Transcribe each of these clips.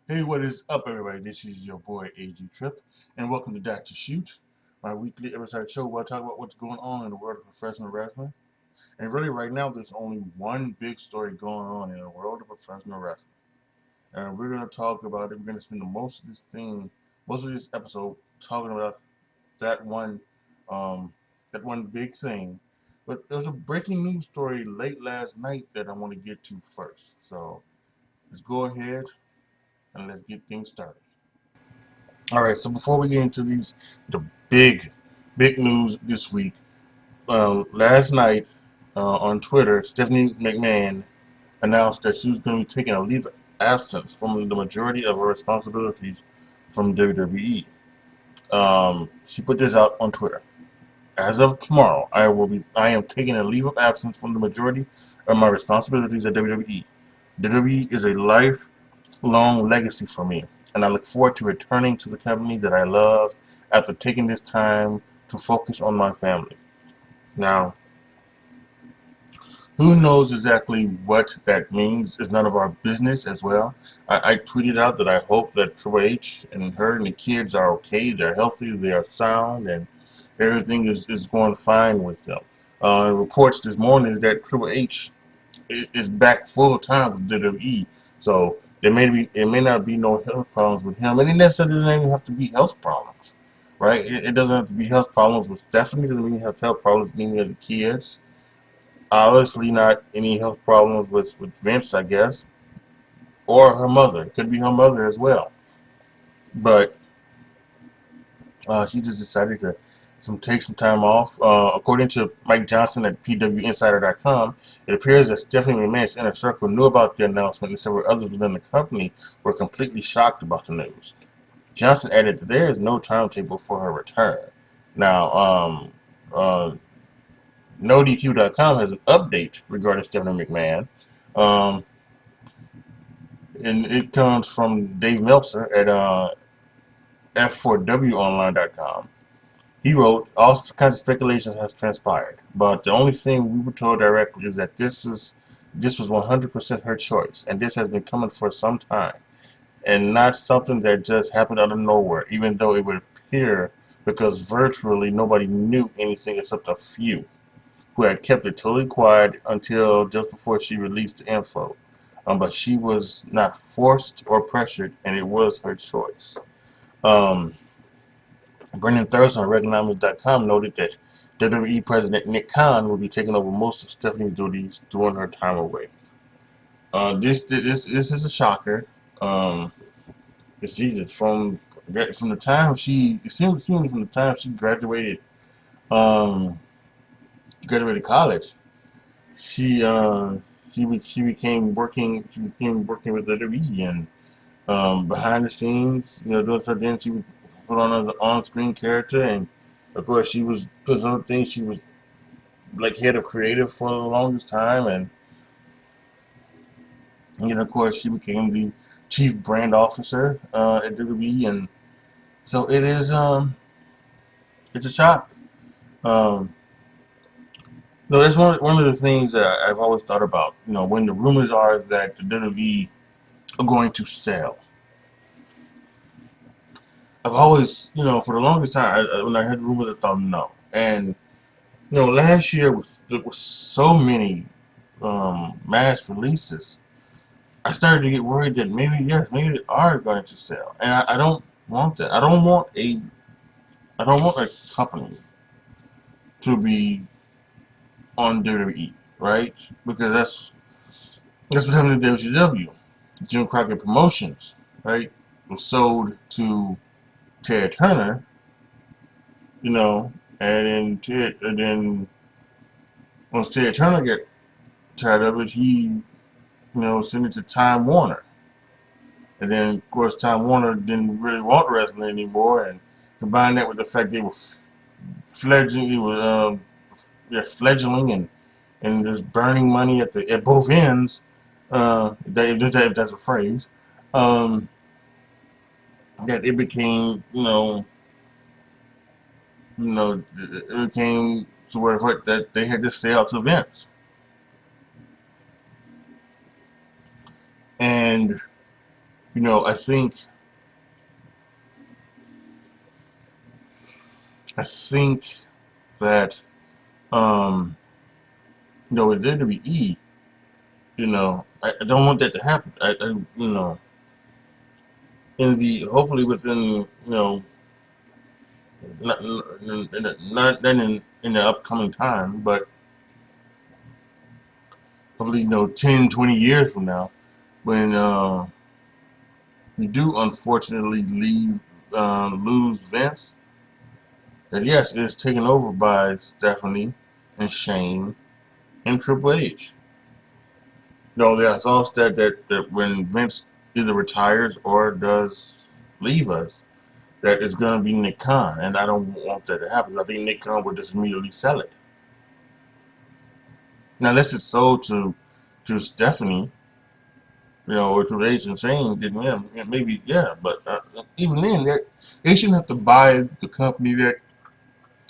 Hey, what is up, everybody? This is your boy AJTRIP, and welcome to Dr. Shoot, my weekly episode show where I talk about what's going on in the world of professional wrestling. And really, right now, there's only one big story going on in the world of professional wrestling, and we're gonna talk about it. We're gonna spend most of this episode, talking about that one, um, that one big thing. But there's a breaking news story late last night that I want to get to first. So let's go ahead and let's get things started. All right, so before we get into the big, big news this week, last night on Twitter, Stephanie McMahon announced that she was going to be taking a leave of absence from the majority of her responsibilities from WWE. She put this out on Twitter. As of tomorrow, I am taking a leave of absence from the majority of my responsibilities at WWE. WWE is a lifelong legacy for me, and I look forward to returning to the company that I love after taking this time to focus on my family. Now, who knows exactly what that means is none of our business as well. I tweeted out that I hope that Triple H and her and the kids are okay, they're healthy, they are sound, and everything is going fine with them. Reports this morning that Triple H is back full time with WWE. So it may not be no health problems with him, and it necessarily doesn't even have to be health problems, right? It doesn't have to be health problems with Stephanie. It doesn't mean have health problems with any of the kids. Obviously, not any health problems with Vince, I guess, or her mother. It could be her mother as well. But she just decided to take some time off. According to Mike Johnson at PWInsider.com, it appears that Stephanie McMahon's inner circle knew about the announcement, and several others within the company were completely shocked about the news. Johnson added that there is no timetable for her return. Now, uh, NoDQ.com has an update regarding Stephanie McMahon, um, and it comes from Dave Meltzer at F4WOnline.com. He wrote, all kinds of speculations has transpired, but the only thing we were told directly is that this was 100% her choice, and this has been coming for some time, and not something that just happened out of nowhere, even though it would appear because virtually nobody knew anything except a few who had kept it totally quiet until just before she released the info. But she was not forced or pressured, and it was her choice. Um, Brendan Thurston on Reaganomics.com noted that WWE President Nick Khan will be taking over most of Stephanie's duties during her time away. This is a shocker. Um, Cause Jesus, from the time she it seemed from the time she um, graduated college, she uh, she became working with WWE, and behind the scenes, doing something. She would put on as an on-screen character, and of course, she was doing some things. She was like head of creative for the longest time, and of course, she became the chief brand officer at WWE, and so it's a shock. Um, no, that's one of the things that I've always thought about. When the rumors are that the WWE are going to sell, I've always, for the longest time, when I heard rumors, I thought no. And last year there was so many mass releases. I started to get worried that maybe yes, maybe they are going to sell, and I don't want that. I don't want a company to be on WWE, right? Because that's what happened to WCW. Jim Crockett Promotions, right, was sold to Ted Turner, you know, and then once Ted Turner got tired of it, he sent it to Time Warner, and then of course Time Warner didn't really want wrestling anymore, and combine that with the fact they were fledgling, it was fledgling and just burning money at both ends. If that's a phrase, um, that it became it became to where that they had to sell to Vince. And You know, I think that you know, with WWE, you know, I don't want that to happen. You know, in the hopefully within, you know, not then in the upcoming time, but hopefully, you know, 10, 20 years from now, when we do unfortunately lose Vince, that yes, it is taken over by Stephanie and Shane and Triple H. No, there's thoughts that when Vince either retires or does leave us, that it's going to be Nick Khan, and I don't want that to happen. I think Nick Khan would just immediately sell it. Now, unless it's sold to Stephanie, you know, or to H and Shane, then yeah, maybe yeah. But even then, they shouldn't have to buy the company that,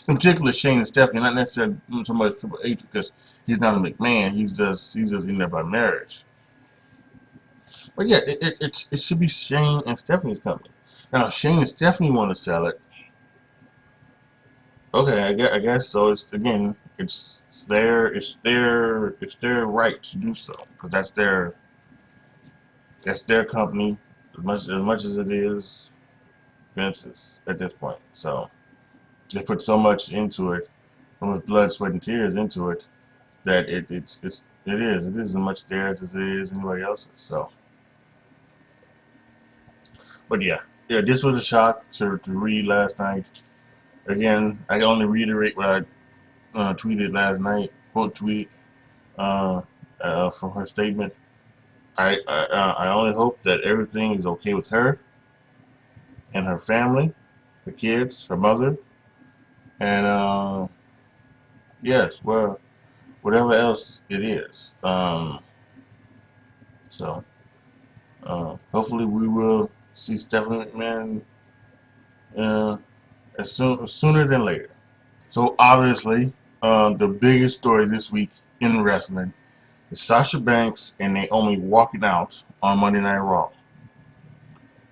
in particular, Shane and Stephanie, not necessarily somebody Triple H because he's not a McMahon. He's just in there by marriage. But yeah, it should be Shane and Stephanie's company. Now, if Shane and Stephanie want to sell it, okay, I guess so. It's their right to do so because that's their company as much as it is Vince's at this point. So they put so much into it, so much blood, sweat, and tears into it that it is as much theirs as it is anybody else's. So, but yeah, this was a shock to read last night. Again, I can only reiterate what I tweeted last night, quote tweet uh, from her statement. I only hope that everything is okay with her and her family, her kids, her mother, and yes, well, whatever else it is. So hopefully we will see Stephanie McMahon uh, sooner than later. So obviously, the biggest story this week in wrestling is Sasha Banks and Naomi walking out on Monday Night Raw.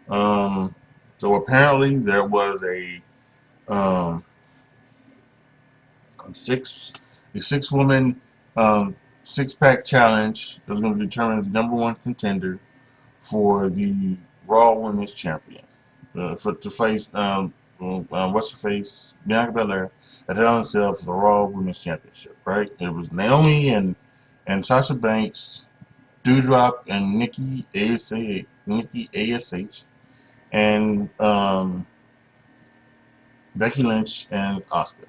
Um, so apparently there was um, six a 6 woman um, 6-pack challenge that was going to determine the number one contender for the Raw Women's Champion to face what's her face Bianca Belair at Hell in a Cell for the Raw Women's Championship. Right? It was Naomi and Sasha Banks, Doudrop and Nikki Ash, and Becky Lynch and Asuka,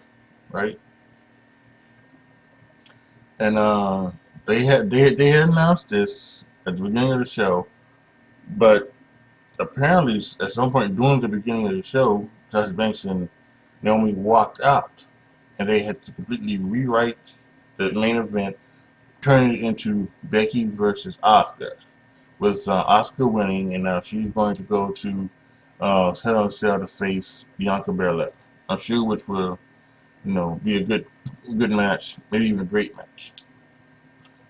right? And they had announced this at the beginning of the show, but apparently at some point during the beginning of the show, Sasha Banks and Naomi walked out, and they had to completely rewrite the main event, turning it into Becky versus Asuka, with Asuka winning, and now she's going to go to Hell in a Cell to face Bianca Belair. I'm sure which will, be a good match, maybe even a great match.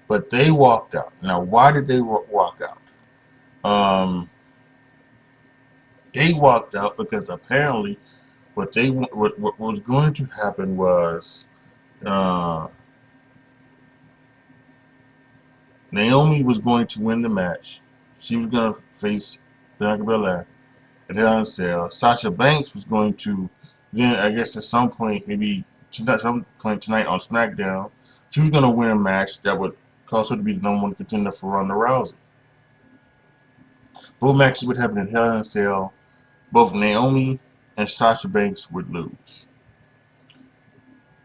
But they walked out. Now, why did they walk out? They walked out because apparently what was going to happen was uh, Naomi was going to win the match. She was going to face Bianca Belair at Hell in a Cell. Sasha Banks was going to then, I guess, at some point, maybe some point tonight on SmackDown, she was going to win a match that would cause her to be the number one contender for Ronda Rousey. Both matches would happen at Hell in a Cell. Both Naomi and Sasha Banks would lose.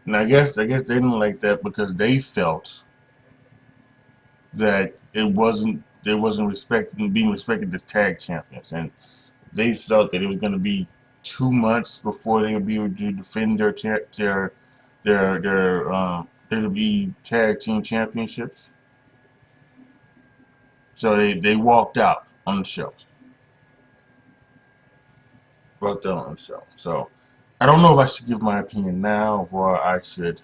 And I guess they didn't like that because they felt that it wasn't being respected as tag champions, and they felt that it was going to be 2 months before they would be able to defend their WWE tag team championships. So they walked out on the show. Walked out on the show. So I don't know if I should give my opinion now or I should.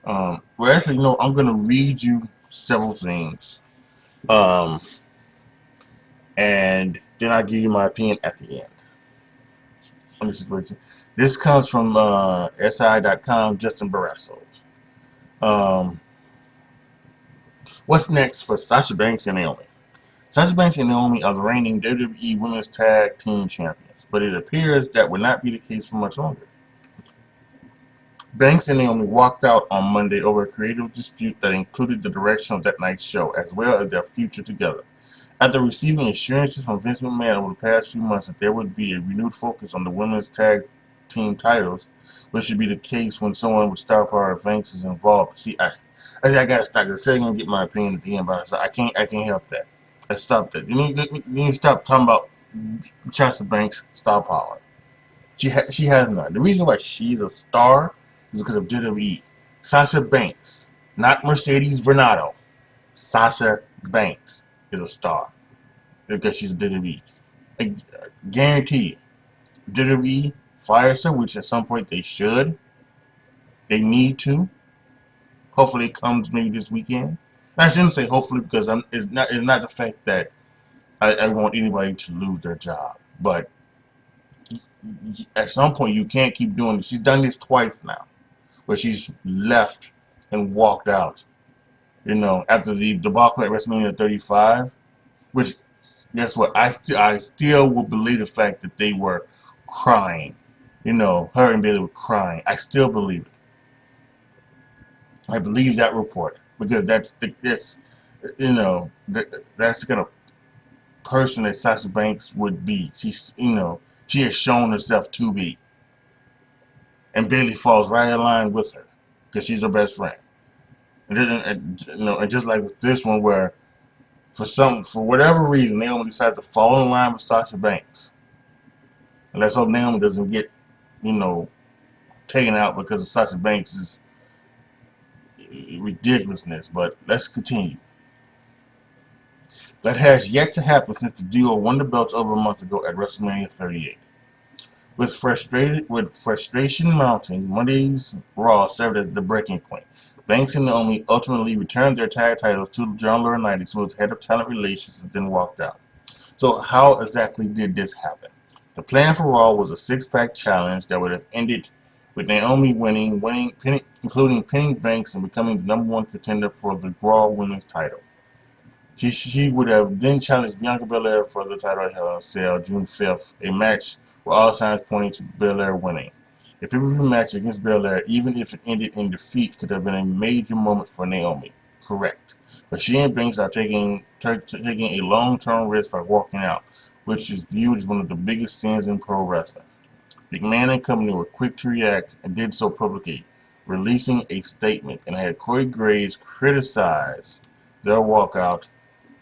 Well, actually, no. I'm going to read you several things, um, and and then I'll give you my opinion at the end on the situation. This comes from SI.com, Justin Barrasso. What's next for Sasha Banks and Naomi? Sasha Banks and Naomi are the reigning WWE Women's Tag Team Champions, but it appears that will not be the case for much longer. Banks and Naomi walked out on Monday over a creative dispute that included the direction of that night's show, as well as their future together. After receiving assurances from Vince McMahon over the past few months that there would be a renewed focus on the women's tag team titles, which should be the case when someone with star power Banks is involved. See, I gotta stop. I said I'm gonna get my opinion at the end, but I can't help that. Let's stop that. You need to stop talking about Sasha Banks' star power. She has none. The reason why she's a star is because of WWE. Sasha Banks, not Mercedes Vernado. Sasha Banks is a star because she's a WWE. I guarantee you, WWE fires her, which at some point they should. They need to. Hopefully it comes maybe this weekend. I shouldn't say hopefully because it's not the fact that I want anybody to lose their job. But at some point you can't keep doing this. She's done this twice now, where she's left and walked out. After the debacle at WrestleMania 35, which guess what? I still will believe the fact that they were crying. Her and Bayley were crying. I still believe it. I believe that report because that's the kind of person that Sasha Banks would be. She has shown herself to be, and Bayley falls right in line with her because she's her best friend. And just like with this one, where for whatever reason Naomi decides to fall in line with Sasha Banks, and let's hope Naomi doesn't get taken out because of Sasha Banks' ridiculousness. But let's continue. That has yet to happen since the duo won the belts over a month ago at WrestleMania 38. With frustration mounting, Monday's Raw served as the breaking point. Banks and Naomi ultimately returned their tag titles to John Laurinaitis, who was head of talent relations, and then walked out. So how exactly did this happen? The plan for Raw was a six-pack challenge that would have ended with Naomi winning, including pinning Banks and becoming the #1 contender for the Raw Women's title. She would have then challenged Bianca Belair for the title at Hell in a Cell June 5th, a match with all signs pointing to Belair winning. A pay-per-view match against Belair, even if it ended in defeat, could have been a major moment for Naomi. Correct. But she and Banks are taking a long-term risk by walking out, which is viewed as one of the biggest sins in pro wrestling. McMahon and company were quick to react and did so publicly, releasing a statement, and had Corey Graves criticize their walkout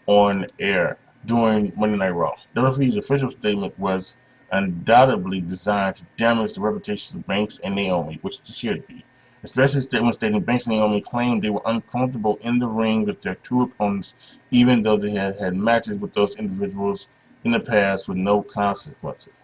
on air during Monday Night Raw. WWE's official statement was undoubtedly designed to damage the reputations of Banks and Naomi, which it should be. Especially statement stating Banks and Naomi claimed they were uncomfortable in the ring with their two opponents, even though they had had matches with those individuals in the past with no consequences.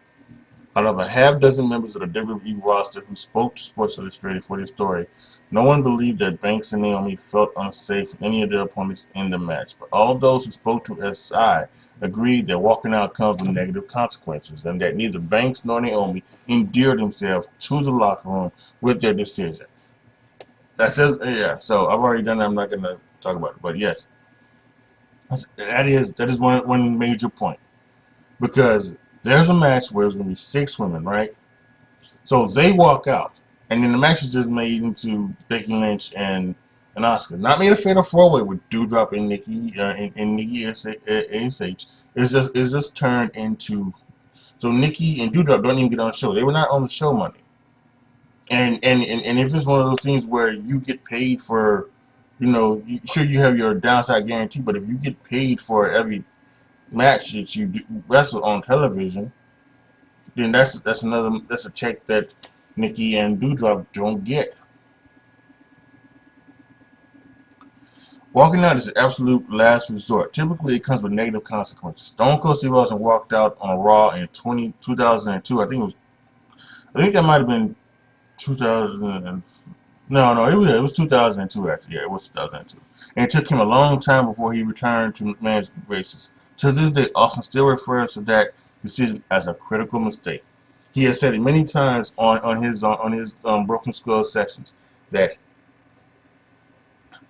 Out of a half-dozen members of the WWE roster who spoke to Sports Illustrated for this story, no one believed that Banks and Naomi felt unsafe with any of their opponents in the match. But all those who spoke to SI agreed that walking out comes with negative consequences, and that neither Banks nor Naomi endeared themselves to the locker room with their decision. So I've already done that. I'm not going to talk about it. But yes, that is one major point. Because there's a match where there's going to be 6 women, right? So they walk out, and then the match is just made into Becky Lynch and Asuka. Not made a fatal 4-way with Doudrop and Nikki ASH. It's just turned into, so Nikki and Doudrop don't even get on the show. They were not on the show Monday. And if it's one of those things where you get paid for, sure you have your downside guarantee, but if you get paid for every match that you wrestle on television, then that's a check that Nikki and Doudrop don't get. Walking out is an absolute last resort. Typically, it comes with negative consequences. Stone Cold Steve Austin walked out on Raw in 2002. I think that might have been 2000. No, it was 2002 actually. Yeah, it was 2002. And it took him a long time before he returned to McMahon's good graces. To this day, Austin still refers to that decision as a critical mistake. He has said it many times on his Broken Skull sessions that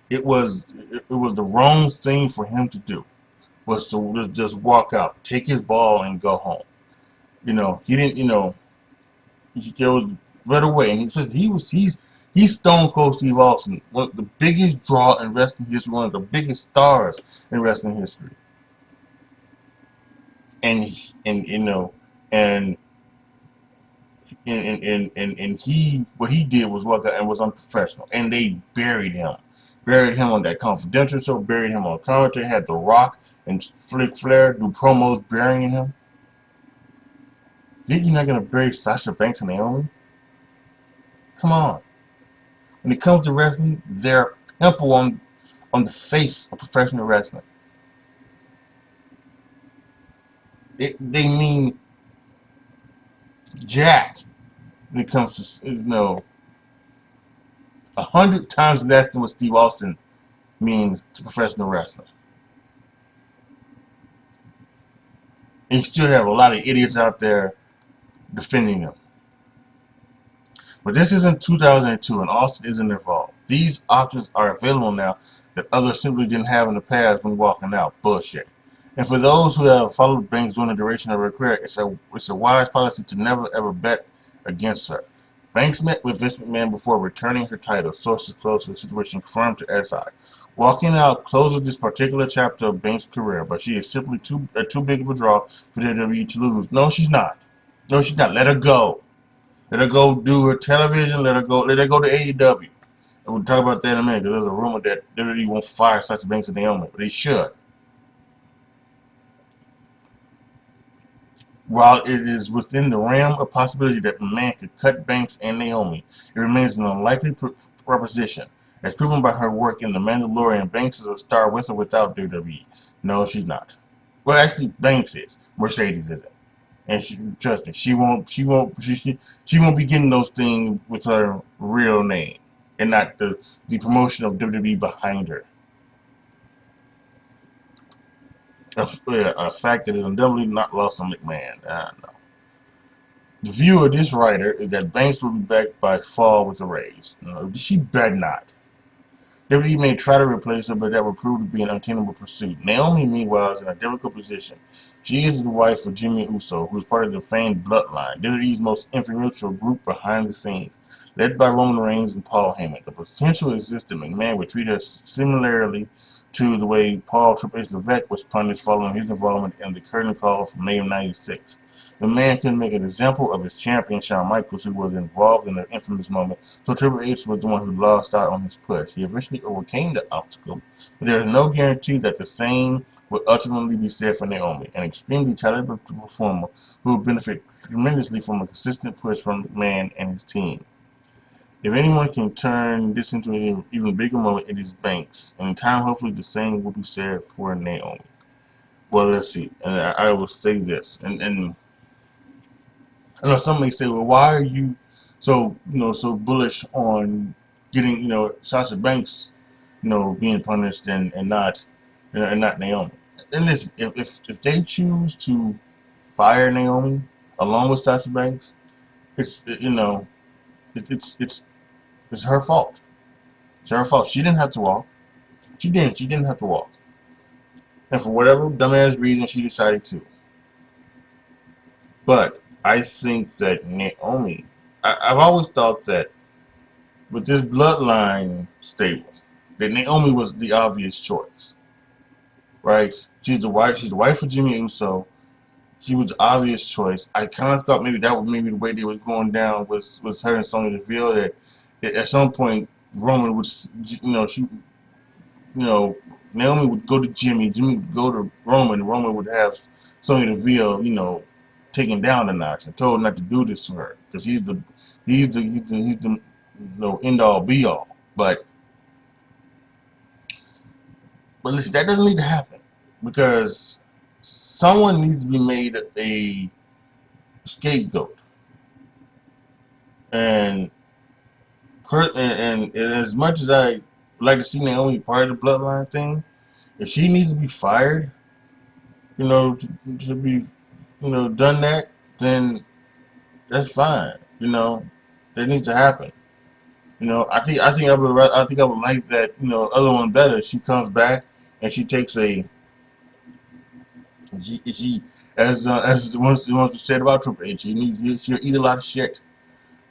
it was the wrong thing for him to do, was to just walk out, take his ball, and go home. He didn't. There was right away, and he's Stone Cold Steve Austin, one of the biggest draw in wrestling history, one of the biggest stars in wrestling history, and and he what he did was walk out and was unprofessional, and they buried him on that Confidential show, buried him on commentary, had The Rock and Flick Flair do promos burying him. You're not gonna bury Sasha Banks and Naomi? Come on. When it comes to wrestling, they're a pimple on the face of professional wrestling. They mean jack when it comes to 100 times less than what Steve Austin means to professional wrestling. And you still have a lot of idiots out there defending them. But this isn't 2002, and Austin isn't involved. These options are available now that others simply didn't have in the past when walking out. Bullshit. And for those who have followed Banks during the duration of her career, it's a wise policy to never ever bet against her. Banks met with Vince McMahon before returning her title. Sources close to the situation confirmed to SI. Walking out closes this particular chapter of Banks' career, but she is simply too big of a draw for WWE to lose. No, she's not. No, she's not. Let her go. Let her go do her television. Let her go to AEW. And we'll talk about that in a minute, because there's a rumor that WWE won't fire Sasha Banks and Naomi, but they should. While it is within the realm of possibility that McMahon could cut Banks and Naomi, it remains an unlikely proposition. As proven by her work in The Mandalorian, Banks is a star with or without WWE. No, she's not. Well, actually, Banks is. Mercedes isn't. And trust me, she won't be getting those things with her real name and not the promotion of WWE behind her. A fact that is undoubtedly not lost on McMahon. No. The view of this writer is that Banks will be back by fall with the Rays. No, she better not. WWE may try to replace her, but that would prove to be an untenable pursuit. Naomi, meanwhile, is in a difficult position. She is the wife of Jimmy Uso, who is part of the famed Bloodline, WWE's most influential group behind the scenes, led by Roman Reigns and Paul Heyman. The potential exists that McMahon would treat her similarly to the way Paul Triple H Levesque was punished following his involvement in the curtain call from May of '96. The man can make an example of his champion Shawn Michaels, who was involved in the infamous moment, so Triple H was the one who lost out on his push. He eventually overcame the obstacle, but there is no guarantee that the same will ultimately be said for Naomi, an extremely talented performer who will benefit tremendously from a consistent push from McMahon and his team. If anyone can turn this into an even bigger moment, it is Banks. And in time, hopefully, the same will be said for Naomi. Well, let's see. And I will say this, and I know some may say, well, why are you so bullish on getting Sasha Banks being punished and not and not Naomi? And listen, if they choose to fire Naomi along with Sasha Banks, it's it's her fault. It's her fault. She didn't have to walk. She didn't have to walk. And for whatever dumbass reason, she decided to. But I think that Naomi, I've always thought that with this bloodline stable, that Naomi was the obvious choice, right? She's the wife of Jimmy Uso. She was the obvious choice. I kind of thought maybe that was maybe the way they was going down was her and Sonya Deville, that at some point Roman would, Naomi would go to Jimmy would go to Roman would have Sonya Deville, taken down a notch and told not to do this to her, because he's the end all be all. But listen, that doesn't need to happen, because someone needs to be made a scapegoat, and and as much as I like to see Naomi part of the bloodline thing, if she needs to be fired, to be, done that, then that's fine. That needs to happen. I think I would like that. Other one better. She comes back and she takes she as once said about Triple H. She'll eat a lot of shit.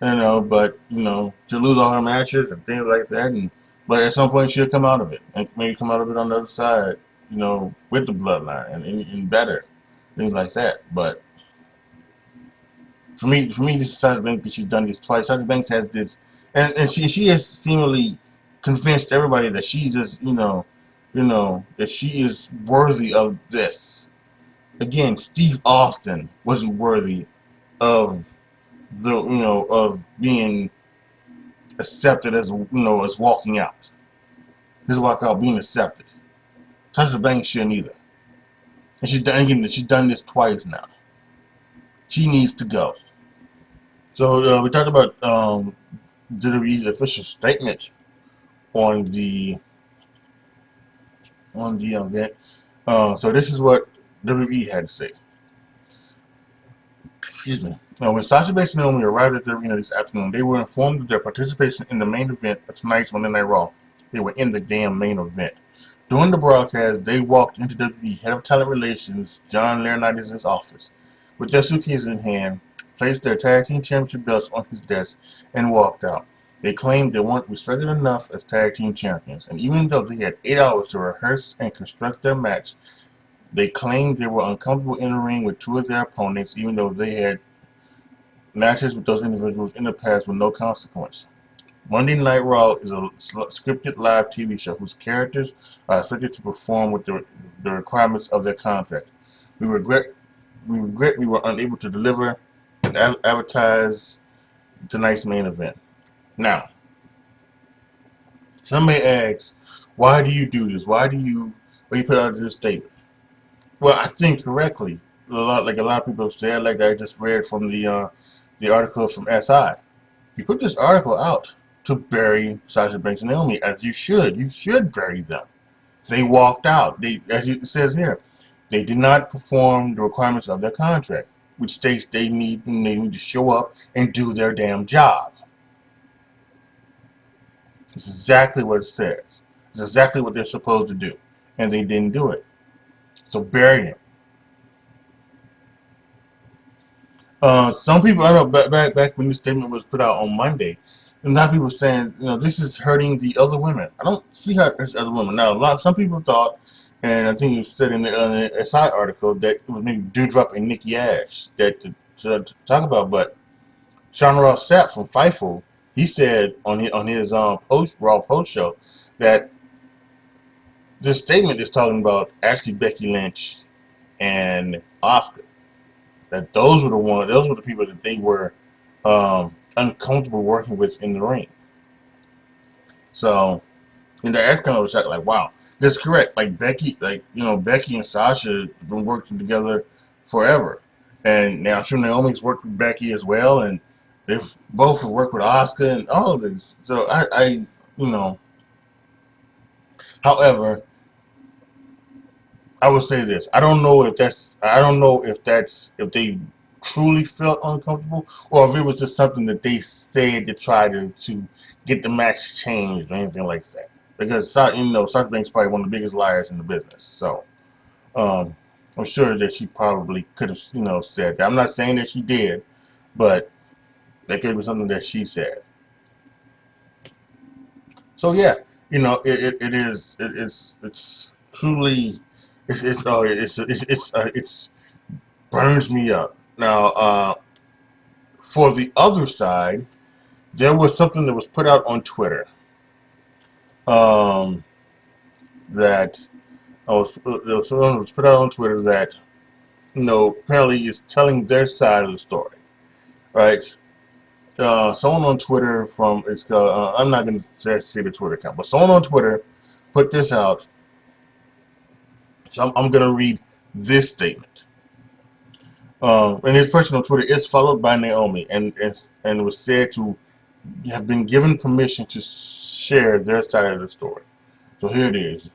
But she'll lose all her matches and things like that. But at some point she'll come out of it and maybe come out of it on the other side. With the bloodline and better things like that. But for me, this is Sasha Banks because she's done this twice. Sasha Banks has this, and she has seemingly convinced everybody that she just that she is worthy of this. Again, Steve Austin wasn't worthy of of being accepted as walking out. His walkout being accepted. Sasha Banks shouldn't either. And she's done this twice now. She needs to go. So we talked about WWE's official statement on the event. So this is what WWE had to say. Excuse me. When Sasha Banks and Naomi arrived at the arena this afternoon, they were informed of their participation in the main event of tonight's Monday Night Raw. They were in the damn main event. During the broadcast, they walked into WWE Head of Talent Relations, John Laurinaitis' office. With their suitcases in hand, placed their tag team championship belts on his desk, and walked out. They claimed they weren't respected enough as tag team champions, and even though they had 8 hours to rehearse and construct their match, they claimed they were uncomfortable in the ring with two of their opponents, even though they had matches with those individuals in the past with no consequence. Monday Night Raw is a scripted live TV show whose characters are expected to perform with the requirements of their contract. We regret we were unable to deliver and advertise tonight's main event. Now, some may ask, why do you do this? Why you put out this statement? Well, I think correctly. Like a lot of people have said, like I just read from the article from SI. You put this article out to bury Sasha Banks and Naomi, as you should. You should bury them. They walked out. As it says here, they did not perform the requirements of their contract, which states they need to show up and do their damn job. It's exactly what it says. It's exactly what they're supposed to do, and they didn't do it. So bury him. Some people, I know back when this statement was put out on Monday, a lot of people were saying, this is hurting the other women. I don't see how it hurts other women. Now, some people thought, and I think you said in the SI article, that it was maybe Dewdrop and Nikki Ash that to talk about, but Sean Ross Sapp from Fightful, he said on his Raw post show that this statement is talking about Ashley, Becky Lynch, and Asuka. That those were the people that they were uncomfortable working with in the ring. So, that's kind of a shock. Like, wow, that's correct. Like Becky, Becky and Sasha have been working together forever, and now sure Naomi's worked with Becky as well, and they've both worked with Asuka and all of this. So however, I would say this. I don't know if they truly felt uncomfortable, or if it was just something that they said to try to get the match changed or anything like that. Because Sasha Banks is probably one of the biggest liars in the business. So I'm sure that she probably could have said that. I'm not saying that she did, but that could be something that she said. So yeah, it's truly it's burns me up. Now, for the other side, there was something that was put out on Twitter. That there was something that was put out on Twitter that apparently is telling their side of the story, right? Someone on Twitter I'm not going to say the Twitter account, but someone on Twitter put this out. So I'm going to read this statement. And his person on Twitter is followed by Naomi, and it was said to have been given permission to share their side of the story. So here it is.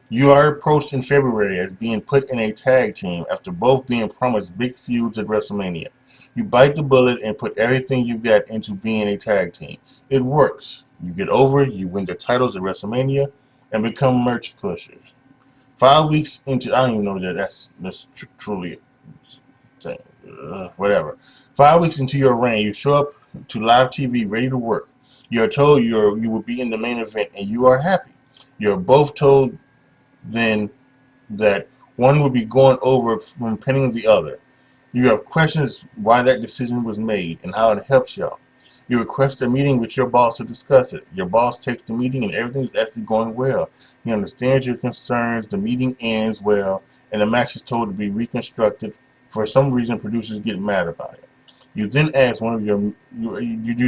You are approached in February as being put in a tag team after both being promised big feuds at WrestleMania. You bite the bullet and put everything you got into being a tag team. It works. You get over, you win the titles at WrestleMania, and become merch pushers. 5 weeks into, I don't even know that that's truly whatever. 5 weeks into your reign, you show up to live TV ready to work. You are told you will be in the main event, and you are happy. You are both told then that one will be going over from pinning the other. You have questions why that decision was made and how it helps y'all. You request a meeting with your boss to discuss it. Your boss takes the meeting and everything is actually going well. He understands your concerns, the meeting ends well, and the match is told to be reconstructed. For some reason, producers get mad about it. You then ask you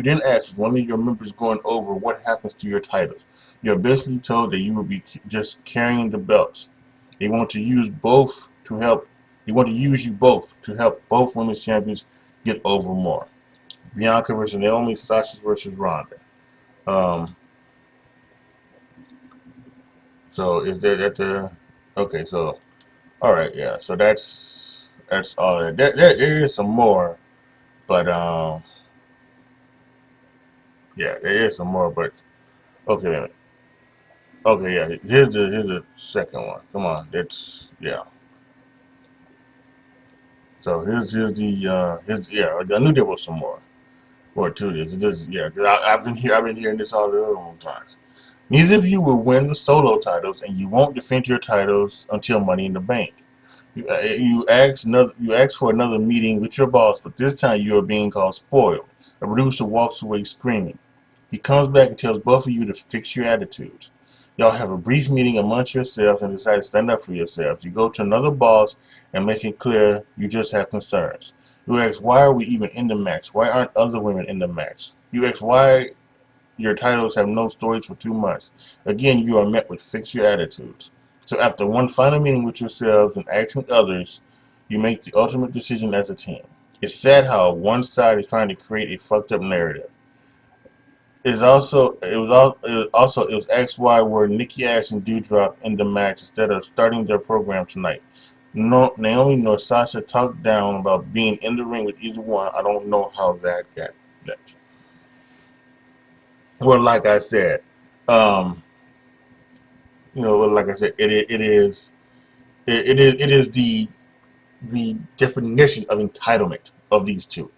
then ask one of your members going over what happens to your titles. You're basically told that you will be just carrying the belts. They want to use both to help. They want to use you both to help both women's champions get over more. Bianca versus Naomi, Sasha versus Ronda. Um, so is that at the? Okay, so all right, yeah. So that's all that. There is some more, but yeah, there is some more, but okay, okay, yeah. Here's the second one. Come on, that's yeah. So here's yeah. I knew there was some more to this. It just yeah. Cause I've been hearing this all the other times. Neither of you will win the solo titles, and you won't defend your titles until Money in the Bank. You ask for another meeting with your boss, but this time you are being called spoiled. A producer walks away screaming. He comes back and tells both of you to fix your attitudes. Y'all have a brief meeting amongst yourselves and decide to stand up for yourselves. You go to another boss and make it clear you just have concerns. You ask, why are we even in the match? Why aren't other women in the match? You ask why your titles have no stories for 2 months. Again, you are met with fix your attitudes. So after one final meeting with yourselves and asking others, you make the ultimate decision as a team. It's sad how one side is trying to create a fucked up narrative. It was asked why were Nikki Ash and Dewdrop in the match instead of starting their program tonight. No, Naomi nor Sasha talked down about being in the ring with either one. I don't know how that got that. Well, like I said, um, like I said, it is the definition of entitlement of these two,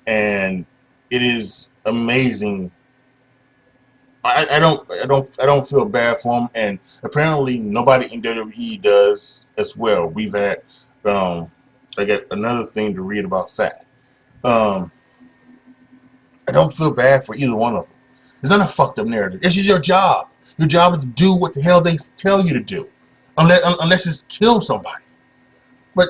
and it is amazing. I don't feel bad for them, and apparently nobody in WWE does as well. We've had I got another thing to read about that. Um, I don't feel bad for either one of them. It's not a fucked up narrative. This is your job. Your job is to do what the hell they tell you to do, unless it's kill somebody. But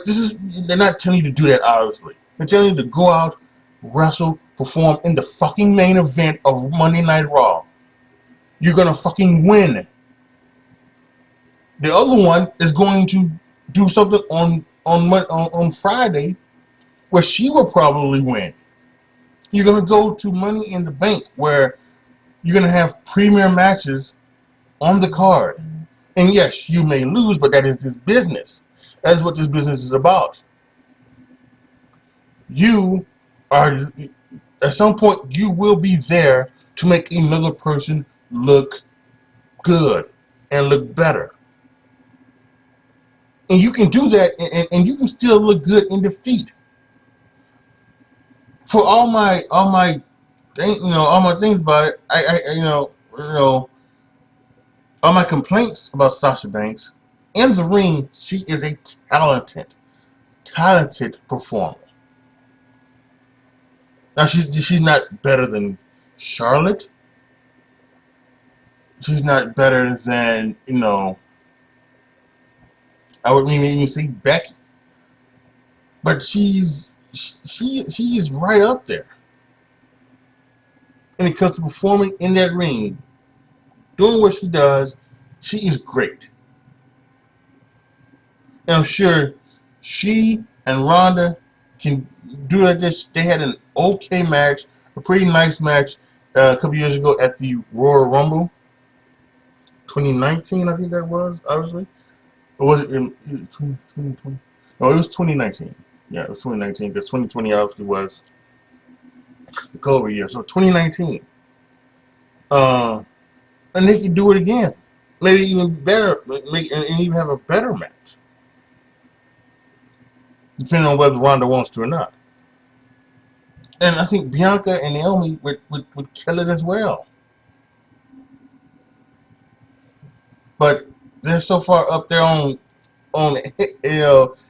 they're not telling you to do that, obviously. They're telling you to go out, wrestle, perform in the fucking main event of Monday Night Raw. You're gonna fucking win. The other one is going to do something on Friday where she will probably win. You're gonna go to Money in the Bank where you're gonna have premier matches on the card. And yes, you may lose, but that is this business. That is what this business is about. You are, at some point, you will be there to make another person look good and look better. And you can do that, and you can still look good in defeat. For all my things about it, all my complaints about Sasha Banks, in the ring, she is a talented performer. Now she's not better than Charlotte. She's not better than I would even say Becky, but she is right up there when it comes to performing in that ring, doing what she does. She is great, and I'm sure she and Ronda can do like this. They had an okay match, a pretty nice match a couple years ago at the Royal Rumble 2019, I think that was, obviously. Or was it in 2020? No, it was 2019. Yeah, it was 2019 because 2020 obviously was the COVID year. So 2019. And they could do it again. Maybe even better, and even have a better match. Depending on whether Ronda wants to or not. And I think Bianca and Naomi would kill it as well. But they're so far up there on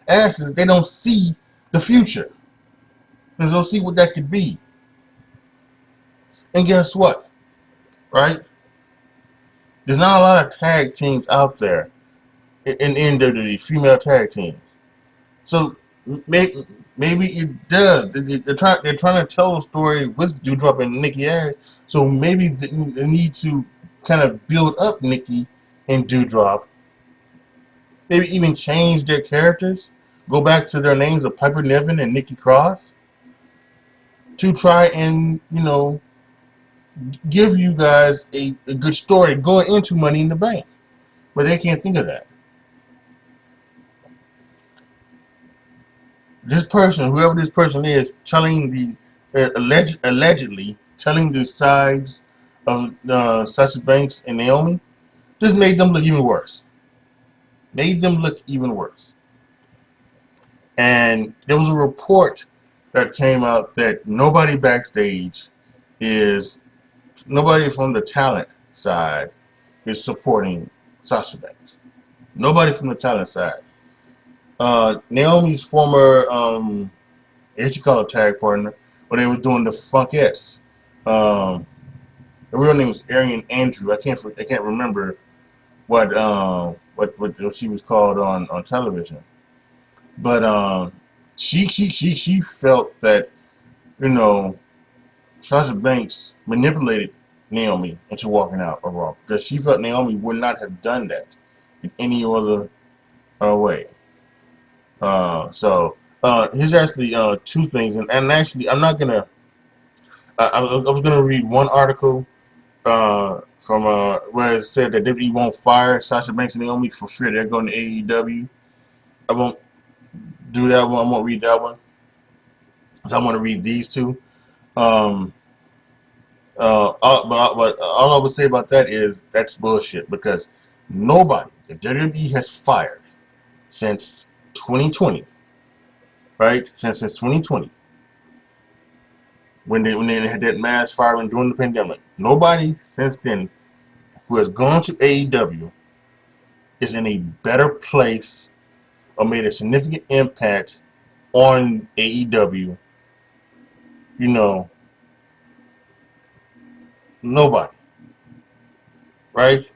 asses, they don't see the future. They don't see what that could be. And guess what? Right? There's not a lot of tag teams out there in WWE, female tag teams. So maybe it does. They're trying to tell a story with Doudrop and Nikki Ash. So maybe they need to kind of build up Nikki and Doudrop. Maybe even change their characters. Go back to their names of Piper Niven and Nikki Cross to try and give you guys a good story going into Money in the Bank. But they can't think of that. This person, whoever this person is, telling the allegedly telling the sides of Sasha Banks and Naomi, just made them look even worse. Made them look even worse. And there was a report that came out that nobody backstage nobody from the talent side is supporting Sasha Banks. Nobody from the talent side. Naomi's former I guess you call it tag partner, when they were doing the Funkettes. The real name was Arian Andrew. I can't remember what she was called on television. But she felt that Sasha Banks manipulated Naomi into walking out of Raw because she felt Naomi would not have done that in any other way. So here's actually two things, and actually I'm not gonna. I was gonna read one article from where it said that WWE won't fire Sasha Banks and Naomi for fear they're going to AEW. I won't do that one. I won't read that one. So I want to read these two. But all I would say about that is that's bullshit because nobody that WWE has fired since 2020, right? Since 2020, when they had that mass firing during the pandemic, nobody since then who has gone to AEW is in a better place or made a significant impact on AEW. Nobody, right?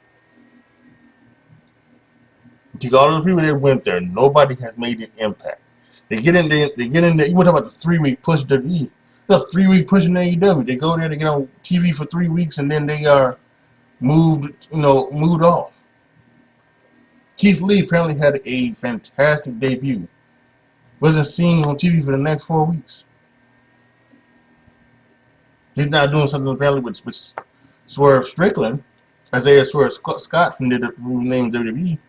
Take all of the people that went there, nobody has made an impact. They get in there. You want to talk about the 3-week push WWE? The 3-week push in AEW. They go there, they get on TV for 3 weeks, and then they are moved off. Keith Lee apparently had a fantastic debut. Wasn't seen on TV for the next 4 weeks. He's not doing something apparently with Swerve Strickland, Isaiah Swerve Scott from the name WWE.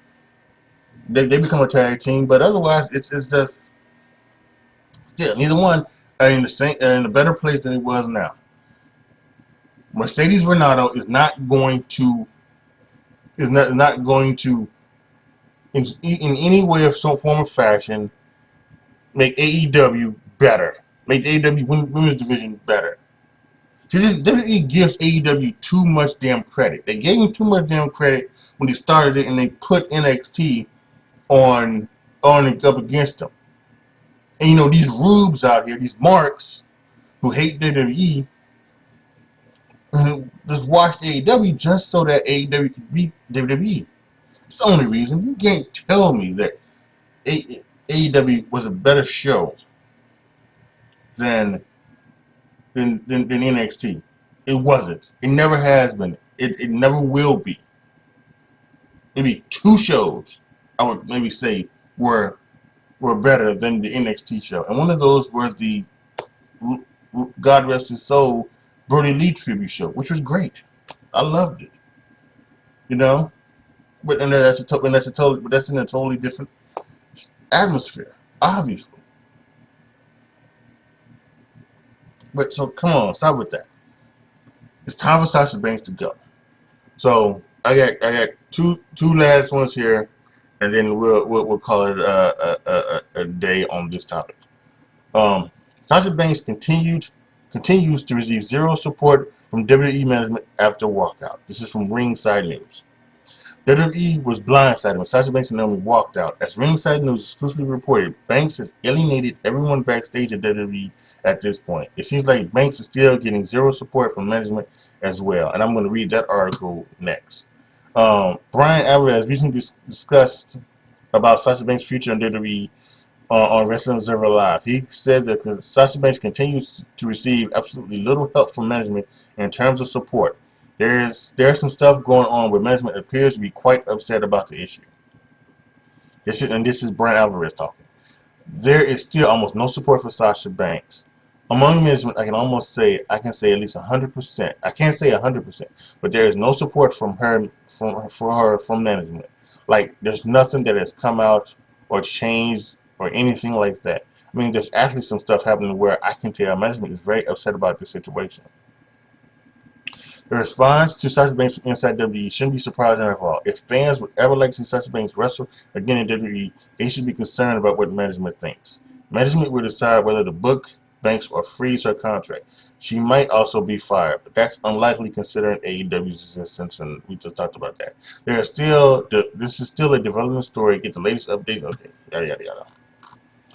They become a tag team, but otherwise it's just still neither one are in a better place than it was now. Mercedes Renato is not going to in any way of some form of fashion make AEW better, make the AEW women's division better. See, this WWE gives AEW too much damn credit. They gave him too much damn credit when they started it, and they put NXT on up against them. And these rubes out here, these marks who hate WWE, just watch AEW just so that AEW could beat WWE. It's the only reason. You can't tell me that AEW was a better show than NXT. It wasn't. It never has been. It never will be. Maybe 2 shows I would maybe say were better than the NXT show, and one of those was the God rest his soul, Brody Lee tribute show, which was great. I loved it. You know, but and that's in a totally different atmosphere, obviously. But so come on, stop with that. It's time for Sasha Banks to go. So I got two last ones here, and then we'll call it a day on this topic. Sasha Banks continues to receive zero support from WWE management after walkout. This is from Ringside News. WWE was blindsided when Sasha Banks and Naomi walked out. As Ringside News exclusively reported, Banks has alienated everyone backstage at WWE at this point. It seems like Banks is still getting zero support from management as well. And I'm going to read that article next. Brian Alvarez recently discussed about Sasha Banks' future in WWE on Wrestling Observer Live. He said that Sasha Banks continues to receive absolutely little help from management in terms of support. There's some stuff going on where management appears to be quite upset about the issue. This is Brian Alvarez talking. There is still almost no support for Sasha Banks. Among management, I can say at least 100%. I can't say 100%, but there is no support from her from management. Like there's nothing that has come out or changed or anything like that. I mean, there's actually some stuff happening where I can tell management is very upset about the situation. The response to Sasha Banks from inside WWE shouldn't be surprising at all. If fans would ever like to see Sasha Banks wrestle again in WWE, they should be concerned about what management thinks. Management will decide whether to book Banks or freeze her contract. She might also be fired, but that's unlikely considering AEW's existence, and we just talked about that. This is still a development story. Get the latest updates. Okay, yada yada yada.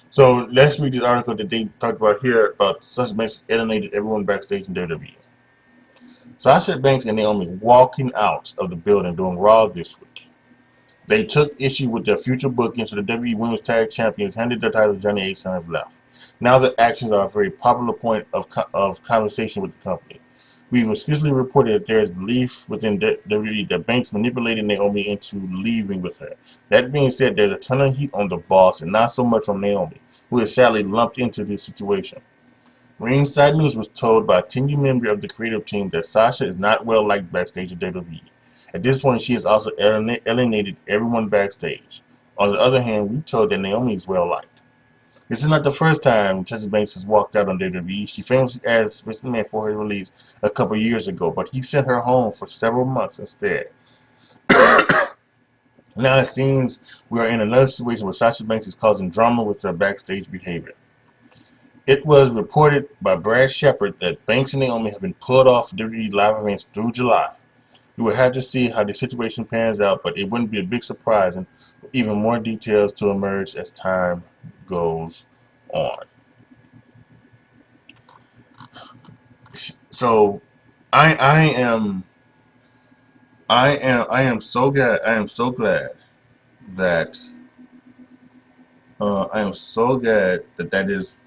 So let's read this article that they talked about here about Sasha Banks alienated everyone backstage in WWE. Sasha Banks and Naomi walking out of the building during Raw this week. They took issue with their future booking, so the WWE Women's Tag Champions handed their titles to Johnny Ace and have left. Now their actions are a very popular point of conversation with the company. We've exclusively reported that there is belief within WWE that Banks manipulated Naomi into leaving with her. That being said, there's a ton of heat on the boss and not so much on Naomi, who is sadly lumped into this situation. Ringside News was told by a tenured member of the creative team that Sasha is not well liked backstage at WWE. At this point, she has also alienated everyone backstage. On the other hand, we're told that Naomi is well liked. This is not the first time Sasha Banks has walked out on WWE. She famously asked Vince McMahon for her release a couple years ago, but he sent her home for several months instead. Now it seems we are in another situation where Sasha Banks is causing drama with her backstage behavior. It was reported by Brad Shepard that Banks and Naomi have been pulled off WWE live events through July. We will have to see how the situation pans out, but it wouldn't be a big surprise and even more details to emerge as time goes on. So I am so glad that that is,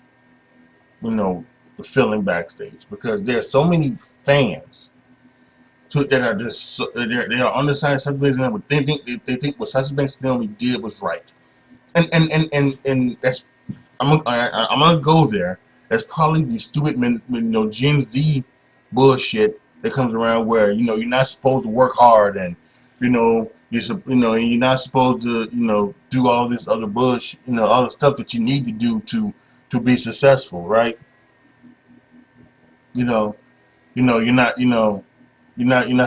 the feeling backstage, because there are so many fans that are just they are on the side of Sasha Banks, and they think what Sasha Banks did was right, and that's I'm gonna go there. That's probably the stupid Gen Z bullshit that comes around where you're not supposed to work hard, and you're not supposed to do all this other bullshit, all the stuff that you need to do to be successful, right? you know you're not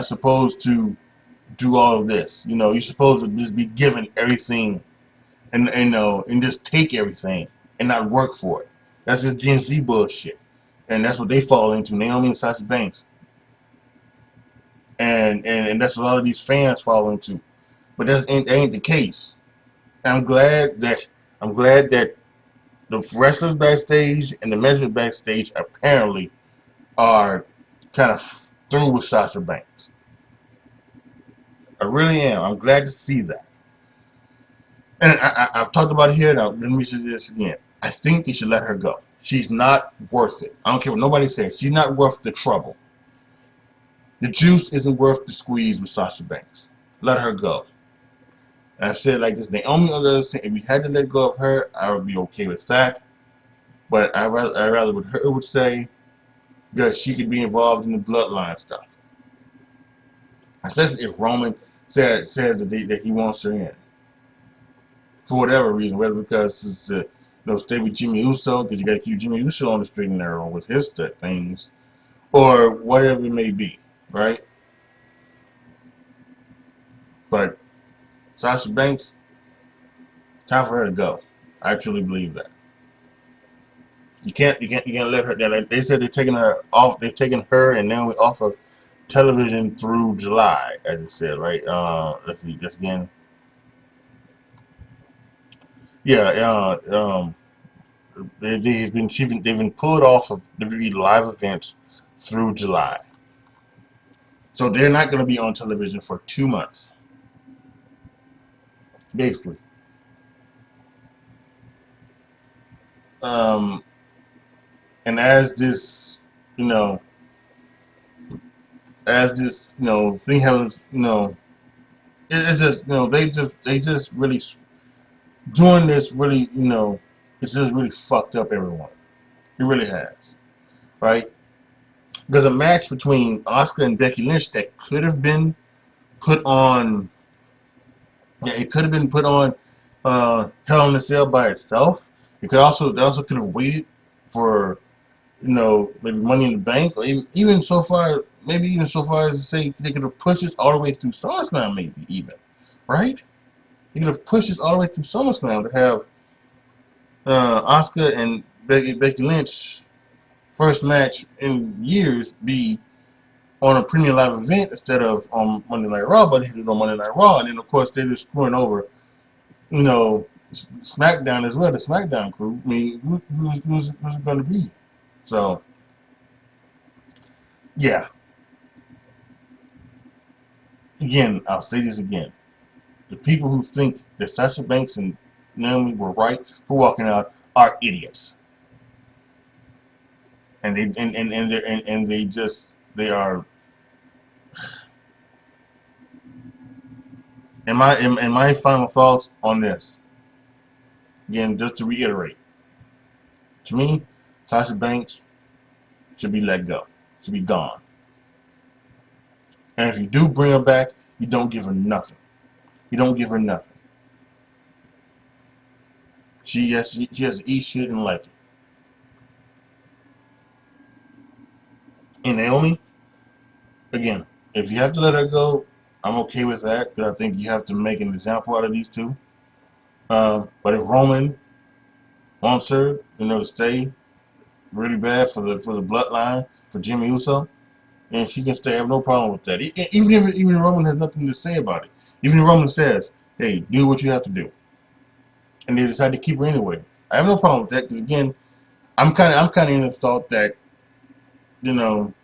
supposed to do all of this. You're supposed to just be given everything, and just take everything and not work for it. That's just Gen Z bullshit, and that's what they fall into. Naomi and Sasha Banks, and that's what a lot of these fans fall into. But that ain't the case. And I'm glad that the wrestlers backstage and the management backstage apparently are kind of through with Sasha Banks. I really am. I'm glad to see that. And I've talked about it here. Now, let me say this again. I think they should let her go. She's not worth it. I don't care what nobody says. She's not worth the trouble. The juice isn't worth the squeeze with Sasha Banks. Let her go. And I've said it like this. Naomi, on the other side, if we had to let go of her, I would be okay with that. But I rather what her would say. because she could be involved in the bloodline stuff, especially if Roman says that he wants her in for whatever reason, whether because it's stay with Jimmy Uso because you got to keep Jimmy Uso on the straight and narrow with his things, or whatever it may be, right? But Sasha Banks, time for her to go. I truly believe that. You can't let her. They said they're taking her off. They've taken her and Naomi off of television through July, as it said, right? Let's see, just again. Yeah, they've been pulled off of WWE live events through July, so they're not going to be on television for 2 months, basically. Um, and you know, as this, thing happens, it's just, they just really doing this really, it's just really fucked up everyone. It really has, right? There's a match between Asuka and Becky Lynch that could have been put on. Yeah, it could have been put on Hell in a Cell by itself. They also could have waited for maybe Money in the Bank, or even so far, maybe even so far as to say they could have pushed this all the way through SummerSlam, maybe even, right? They could have pushed this all the way through SummerSlam to have Asuka and Becky Lynch first match in years be on a premium live event instead of on Monday Night Raw, but they did it on Monday Night Raw, and then of course they're just screwing over, SmackDown as well, the SmackDown crew. I mean, who's it going to be? So, yeah. Again, I'll say this again: the people who think that Sasha Banks and Naomi were right for walking out are idiots, and they are. In my final thoughts on this, again, just to reiterate, to me, Sasha Banks should be let go, should be gone. And if you do bring her back, you don't give her nothing. You don't give her nothing. She has to eat shit and like it. And Naomi, again, if you have to let her go, I'm okay with that because I think you have to make an example out of these two. But if Roman wants her, to stay really bad for the bloodline for Jimmy Uso, and she can stay. I have no problem with that. Even if Roman has nothing to say about it, even if Roman says, "Hey, do what you have to do," and they decide to keep her anyway, I have no problem with that because again, I'm kind of in the thought that you know,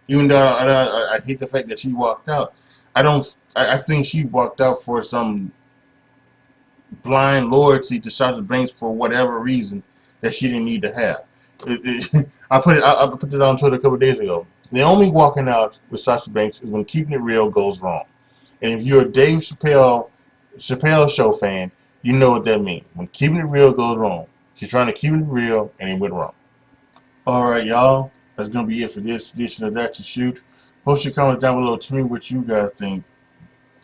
even though I hate the fact that she walked out, I think she walked out for some blind loyalty to Sasha Banks for whatever reason that she didn't need to have. I put this on Twitter a couple of days ago. Naomi walking out with Sasha Banks is when keeping it real goes wrong. And if you're a Dave Chappelle show fan, you know what that means. When keeping it real goes wrong. She's trying to keep it real and it went wrong. Alright, y'all. That's going to be it for this edition of That to Shoot. Post your comments down below. Tell me what you guys think.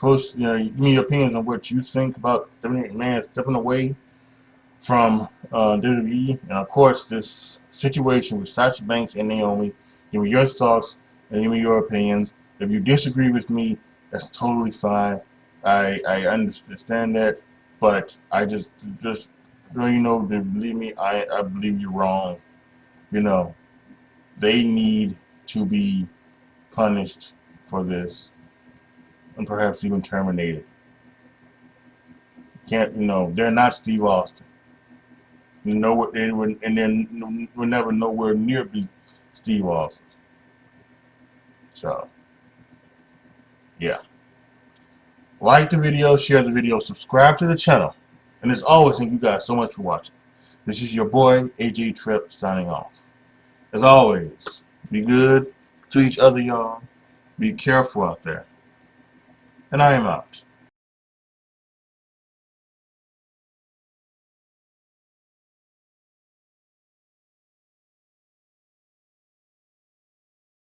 Give me your opinions on what you think about Stephanie McMahon stepping away from WWE, and of course this situation with Sasha Banks and Naomi. Give me your thoughts and give me your opinions. If you disagree with me, that's totally fine. I understand that, but I just so you know, believe me, I believe you're wrong. You know, they need to be punished for this and perhaps even terminated. Can't they're not Steve Austin. We're never nowhere near be Steve Austin. So yeah, like the video, share the video, subscribe to the channel, and as always, thank you guys so much for watching. This is your boy AJTRIP signing off. As always, be good to each other, y'all. Be careful out there, and I am out.